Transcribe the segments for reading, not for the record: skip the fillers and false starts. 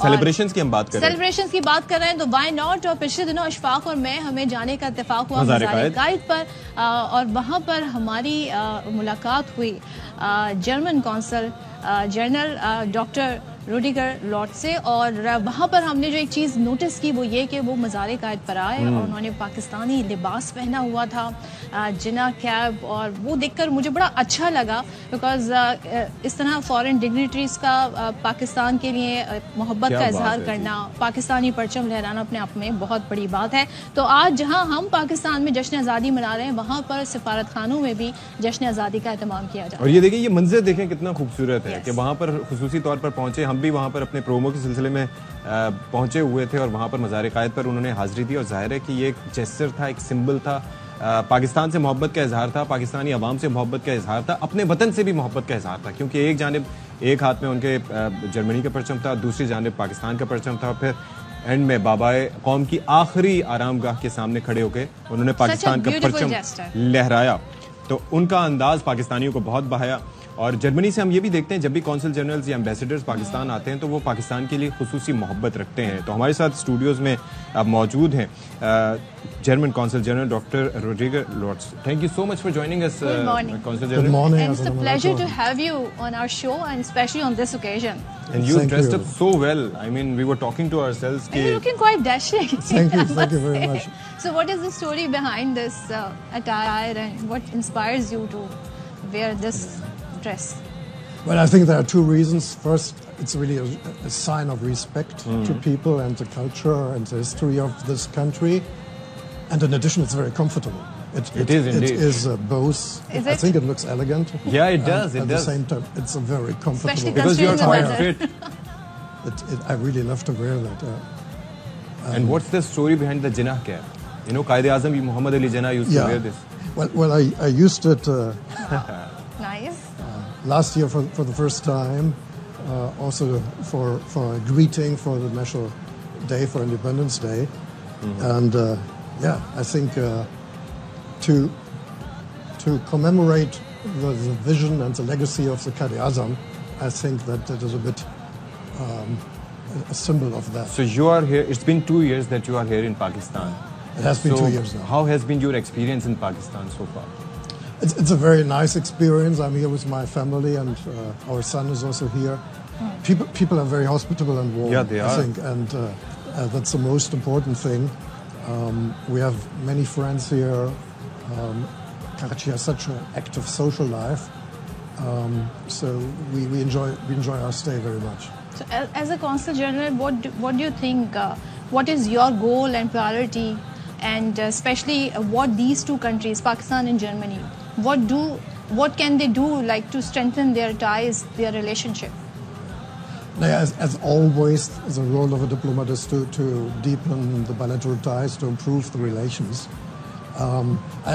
Celebrations की हम बात कर रहे हैं, सेलिब्रेशंस की बात कर रहे हैं तो वाई नॉट। और पिछले दिनों अशफाक और मैं हमें जाने का इत्तेफाक हुआ मज़ार-ए-कायद पर, और वहाँ पर हमारी मुलाकात हुई German consul general doctor Rudiger Lord से। और वहाँ पर हमने जो एक चीज़ नोटिस की वो ये कि वो मज़ार-ए-कायद पर आए और उन्होंने पाकिस्तानी लिबास पहना हुआ था, जिना कैब, और वो देखकर मुझे बड़ा अच्छा लगा, बिकॉज इस तरह फॉरेन डिग्निटरीज का पाकिस्तान के लिए मोहब्बत का इजहार करना, पाकिस्तानी परचम लहराना अपने आप में बहुत बड़ी बात है। तो आज जहाँ हम पाकिस्तान में जश्न आज़ादी मना रहे हैं, वहाँ पर सफारत खानों में भी जश्न आज़ादी का एहतमाम किया जाए। और ये देखिए, ये मंजर देखें कितना खूबसूरत है कि वहाँ पर खुसूसी तौर पर पहुंचे, हम भी वहाँ पर अपने प्रोमो के सिलसिले में पहुंचे हुए थे और वहाँ पर मज़ार-ए-कायद पर उन्होंने हाजिरी दी। और जाहिर है कि ये एक जेस्चर था, एक सिंबल था, पाकिस्तान से मोहब्बत का इजहार था, पाकिस्तानी अवाम से मोहब्बत का इजहार था, अपने वतन से भी मोहब्बत का इजहार था। क्योंकि एक जानिब, एक हाथ में उनके जर्मनी का परचम था, दूसरी जानिब पाकिस्तान का परचम था। फिर एंड में बाबाए कौम की आखिरी आरामगाह के सामने खड़े होकर उन्होंने पाकिस्तान का परचम लहराया। तो उनका अंदाज पाकिस्तानियों को बहुत भाया। और जर्मनी से हम ये भी देखते हैं, जब भी कौंसल जनरल्स या एम्बेसडर्स पाकिस्तान आते हैं तो वो पाकिस्तान के लिए खुसूसी मोहब्बत रखते हैं। तो हमारे साथ स्टूडियोज में अब मौजूद हैं German consul general doctor Rudiger Lord. Thank you so much for joining us, consul general. Good morning. And it's a pleasure to have you on our show, and especially on this occasion. And you dressed up so well. I mean, we were talking to ourselves. And you're looking quite dashing. Thank you very much. So what is the story behind this attire, and what inspires you to wear this dress? Well, I think there are two reasons. First, it's really a sign of respect to people and the culture and the history of this country. And in addition, it's very comfortable. It is indeed. It is both. Is I it? think it looks elegant. Yeah, it does. At the same time, it's a very comfortable. Especially Because you are considering quite the weather. fit. I really love to wear that. And what's the story behind the Jinnah cap? You know, Qaid-e-Azam Muhammad Ali Jinnah used to wear this. Well, I used it Nice. last year for the first time, also for a greeting for the National Day, for Independence Day. And I think to commemorate the vision and the legacy of the Qaid-e-Azam, I think that is a bit a symbol of that. So you are here, it's been 2 years that you are here in Pakistan. It has been So 2 years now. how has been your experience in Pakistan so far? It's a very nice experience. I'm here with my family, and our son is also here. People are very hospitable and warm. Yeah, they I are. think, and that's the most important thing. We have many friends here. Karachi has such an active social life, so we enjoy our stay very much. So as a consul general, what do you think? What is your goal and priority, and especially what these two countries, Pakistan and Germany, what can they do, like, to strengthen their ties, their relationship? As always, the role of a diplomat is to deepen the bilateral ties, to improve the relations.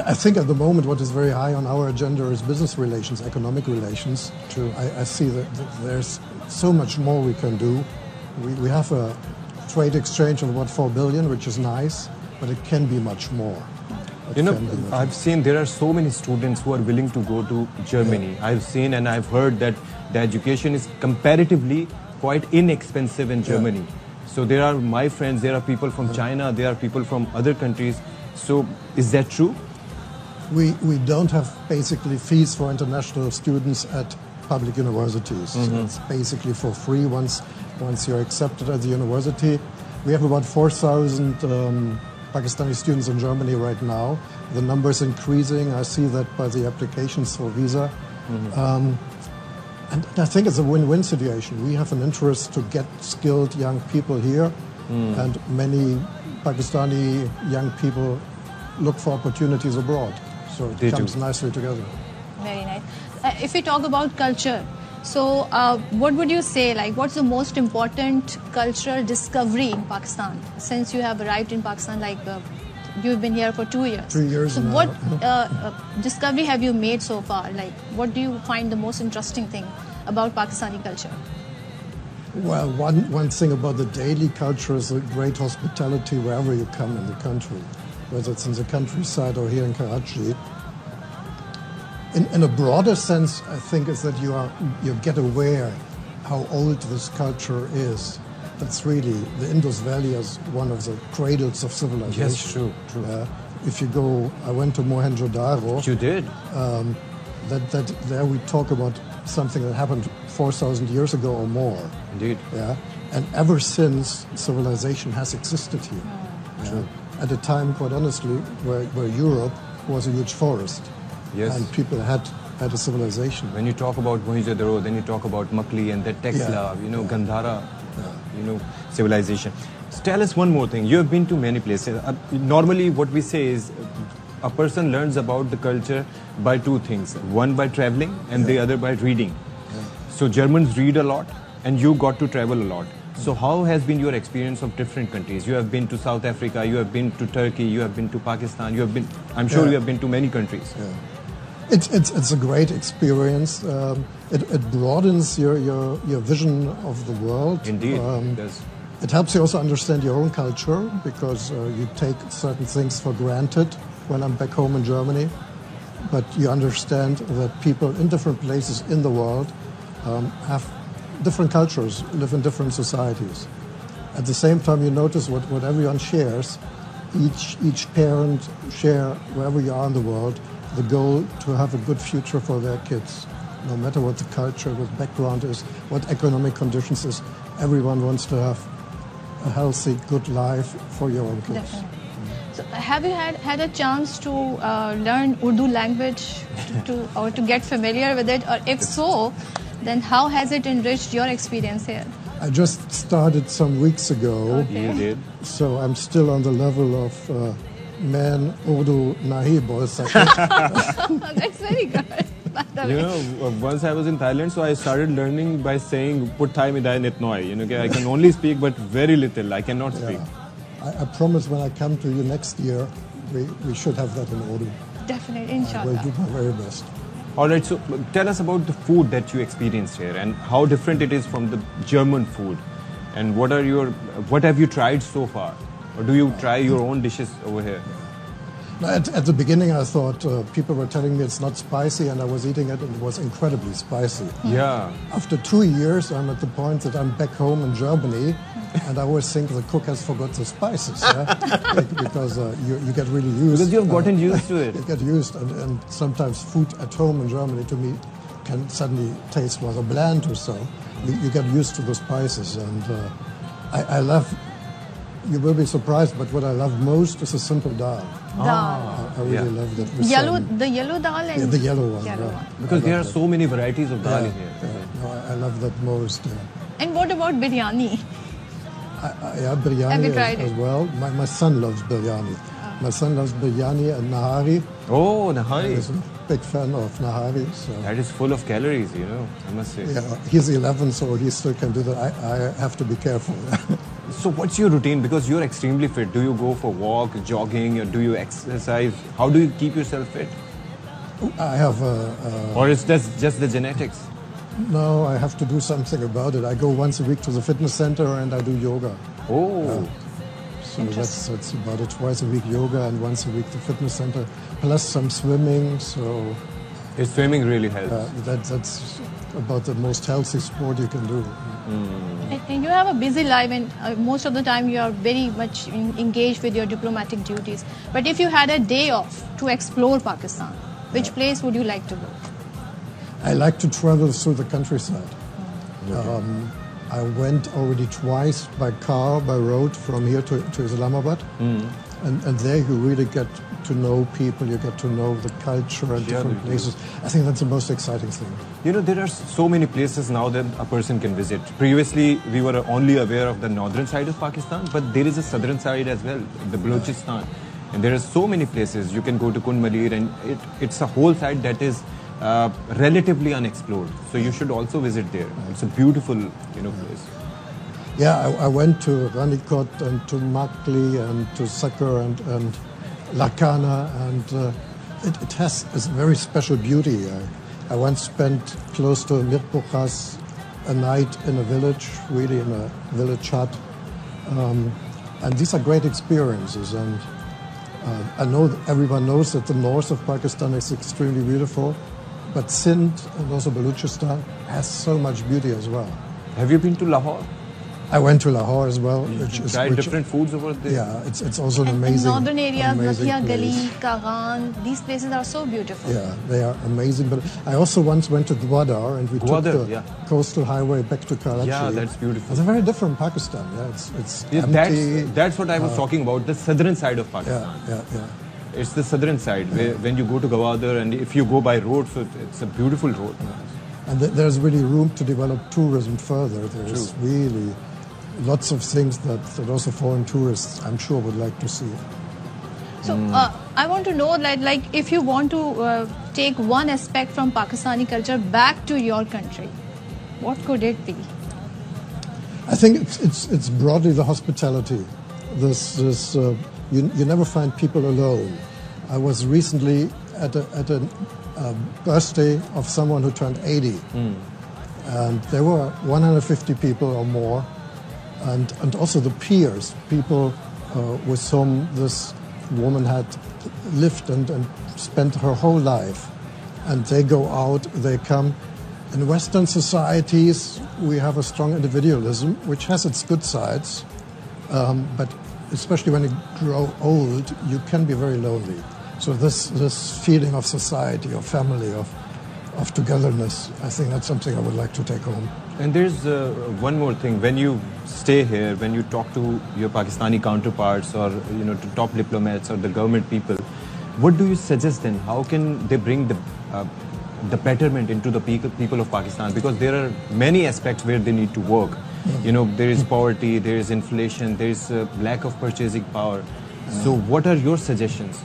I think at the moment what is very high on our agenda is business relations, economic relations. I see that there's so much more we can do. We have a trade exchange of about 4 billion, which is nice, but it can be much more. You know, I've seen there are so many students who are willing to go to Germany. Yeah. I've seen and I've heard that the education is comparatively quite inexpensive in Germany. So there are my friends, there are people from China, there are people from other countries. So is that true? We don't have basically fees for international students at public universities. It's basically for free once you're accepted at the university. We have about 4,000 Pakistani students in Germany right now. The number is increasing. I see that by the applications for visa. And I think it's a win-win situation. We have an interest to get skilled young people here, and many Pakistani young people look for opportunities abroad. So it comes nicely together. Very nice. If we talk about culture, so what would you say, like, what's the most important cultural discovery in Pakistan since you have arrived in Pakistan? Like, you've been here for 2 years. 2 years so now. What discovery have you made so far? Like, what do you find the most interesting thing about Pakistani culture? Well, one thing about the daily culture is the great hospitality wherever you come in the country, whether it's in the countryside or here in Karachi. In a broader sense, I think is that you get aware how old this culture is. that's really, the Indus Valley is one of the cradles of civilization. Yes, true. If you go, I went to Mohenjo-Daro. You did? There we talk about something that happened 4,000 years ago or more. Indeed. Yeah, and ever since, civilization has existed here. True. At a time, quite honestly, where Europe was a huge forest. Yes. And people had a civilization. When you talk about Mohenjo-Daro, then you talk about Makli and the Texla, Gandhara, civilization. So tell us one more thing. You have been to many places. Normally, what we say is a person learns about the culture by two things. One by traveling and the other by reading. So Germans read a lot and you got to travel a lot. So how has been your experience of different countries? You have been to South Africa, you have been to Turkey, you have been to Pakistan, you have been, I'm sure you have been to many countries. Yeah. It's a great experience. It broadens your vision of the world. Indeed, it helps you also understand your own culture, because you take certain things for granted when I'm back home in Germany. But you understand that people in different places in the world have different cultures, live in different societies. At the same time, you notice what everyone shares. Each parent share, wherever you are in the world, the goal to have a good future for their kids. No matter what the culture, what background is, what economic conditions is, everyone wants to have a healthy, good life for your own kids. Definitely. So have you had a chance to learn Urdu language or to get familiar with it? Or if so, then how has it enriched your experience here? I just started some weeks ago. Okay. You did? So I'm still on the level of man Urdu nahi bol sakte. That's very good. Once I was in Thailand, so I started learning by saying "Put Thai midai nitnoi." I can only speak, but very little. I cannot speak. I promise when I come to you next year, we should have that in Urdu. Definitely, I inshallah. will do my very best. All right, so tell us about the food that you experienced here and how different it is from the German food. And what have you tried so far? Or do you try your own dishes over here? At the beginning, I thought people were telling me it's not spicy, and I was eating it, and it was incredibly spicy. Yeah. After 2 years, I'm at the point that I'm back home in Germany, and I always think the cook has forgot the spices, because you get really used. Because you've gotten used to it. You get used, and sometimes food at home in Germany, to me, can suddenly taste rather bland or so. You get used to the spices, and I love. You will be surprised, but what I love most is a simple dal. Dal. I really love that. The yellow dal and the yellow one. Because there are so many varieties of dal in here. No, I love that most. And what about biryani? Biryani Have you tried as it? well. My son loves biryani. My son loves biryani and nahari. Oh, nahari. He's a big fan of nahari. So. That is full of calories, I must say. Yeah, he's 11, so he still can do that. I have to be careful. So what's your routine? Because you're extremely fit. Do you go for walk, jogging, or do you exercise? How do you keep yourself fit? I have or is that just the genetics? No, I have to do something about it. I go once a week to the fitness center and I do yoga. Oh. So that's about it. Twice a week yoga and once a week the fitness center. Plus some swimming. So Swimming really helps. That's about the most healthy sport you can do. And you have a busy life, and most of the time you are very much engaged with your diplomatic duties. But if you had a day off to explore Pakistan, which place would you like to go? I like to travel through the countryside. I went already twice by car, by road, from here to Islamabad. And there you really get to know people, you get to know the culture and different places. I think that's the most exciting thing. There are so many places now that a person can visit. Previously, we were only aware of the northern side of Pakistan, but there is a southern side as well, the Balochistan. And there are so many places. You can go to Kund Malir, and it's a whole side that is relatively unexplored. So you should also visit there. It's a beautiful, place. Yeah, I went to Ranikot and to Makli and to Sakar and Lakana, and it has a very special beauty. I once spent close to Mirpukhas a night in a village, really in a village hut. And these are great experiences. And I know that everyone knows that the north of Pakistan is extremely beautiful, but Sindh and also Balochistan has so much beauty as well. Have you been to Lahore? I went to Lahore as well, which is Tried different foods over there. yeah, it's also an And amazing, northern areas, amazing Bhatia Gali, place. Kaghan, these places are so beautiful. Yeah, they are amazing. But I also once went to Gwadar and we Gwadar, took the yeah. coastal highway back to Karachi. Yeah, that's beautiful. It's a very different Pakistan. Yeah, it's Yeah, empty. that's what I was talking about, the southern side of Pakistan. Yeah. It's the southern side, where when you go to Gwadar, and if you go by road, so it's a beautiful road. And there's really room to develop tourism further. There's really lots of things that also foreign tourists, I'm sure, would like to see. So I want to know that, like, if you want to take one aspect from Pakistani culture back to your country, what could it be? I think it's broadly the hospitality. You never find people alone. I was recently at a birthday of someone who turned 80, and there were 150 people or more, and also the peers, people with whom this woman had lived and spent her whole life, and they go out, they come. In Western societies, we have a strong individualism, which has its good sides, but especially when you grow old, you can be very lonely. So this feeling of society, of family, of togetherness, I think that's something I would like to take home. And there's one more thing. When you stay here, when you talk to your Pakistani counterparts, or to top diplomats or the government people, what do you suggest then? How can they bring the betterment into the people of Pakistan? Because there are many aspects where they need to work. There is poverty, there is inflation, there is lack of purchasing power. So what are your suggestions?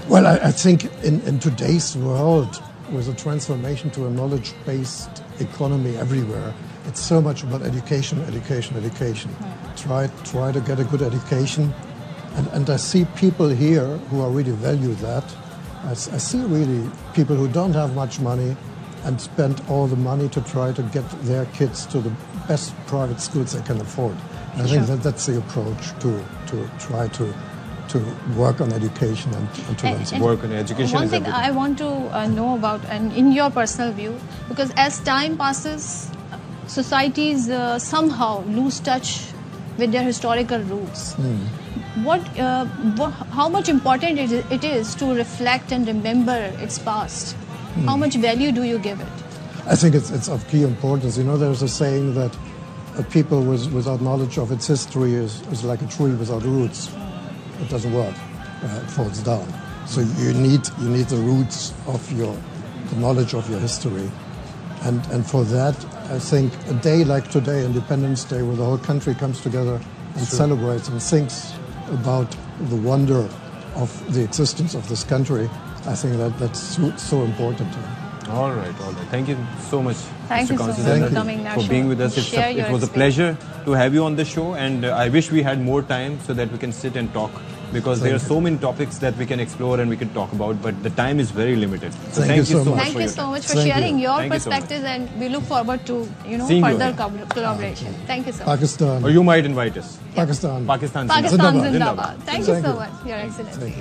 Well, I think in today's world, with a transformation to a knowledge-based economy everywhere, it's so much about education. Try to get a good education. And I see people here who are really value that. I see really people who don't have much money and spend all the money to try to get their kids to the best private schools they can afford. And I think that's the approach to try to work on education and to learn something. Work on education. One is thing everything. I want to know about, and in your personal view, because as time passes, societies somehow lose touch with their historical roots. How much important it is to reflect and remember its past? How much value do you give it? I think it's of key importance. There's a saying that a people without knowledge of its history is like a tree without roots. It doesn't work. It falls down. So you need the roots of the knowledge of your history. And for that, I think a day like today, Independence Day, where the whole country comes together and celebrates and thinks about the wonder of the existence of this country, I think that's so important. All right. Thank you so much, Thank Mr. you so much Constantine, for coming, for being with us. It was a pleasure to have you on the show, and I wish we had more time so that we can sit and talk, because there are so many topics that we can explore and we can talk about, but the time is very limited. So thank you so much. Thank you so much for Thank sharing you. your Thank you so perspectives, and we look forward to Seeing you further again. collaboration. Thank you so much. Pakistan. Or you might invite us. Pakistan. Pakistan Pakistan Zindabad. Zindabad. Thank you Thank so you. much, Your Excellency.